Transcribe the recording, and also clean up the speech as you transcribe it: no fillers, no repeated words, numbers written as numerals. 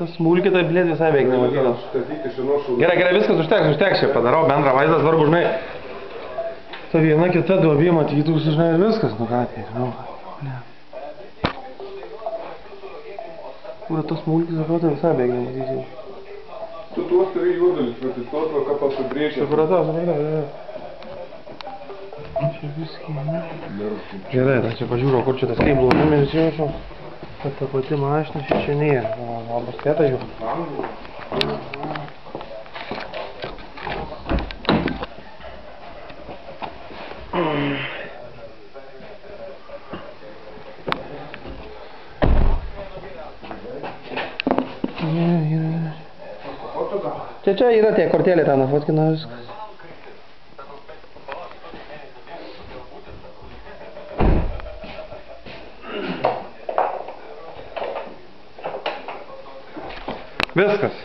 Tas smulkita, blėt, visai beveik nematydam. Gerai, viskas užteks čia padarau bendrą vaizdą, svarbu, žinai. Ta viena kita duobė matytųsi, žinai, ir viskas, nu ką tai, žinau. Kūra tas smulkis, atrodo, visai beveik nematyčiau. Tu tuos turi juodulis, bet į to ką pasibrėžia. Supratau. Čia viskai, ne? Gerai, čia pažiūrėjau, kur čia tas keiblų numeris jaučiau. Kad ta pati mašina čia nėra. O basketą jau. Čia yra tie kortelė ten nufotkina viskas. Viskas.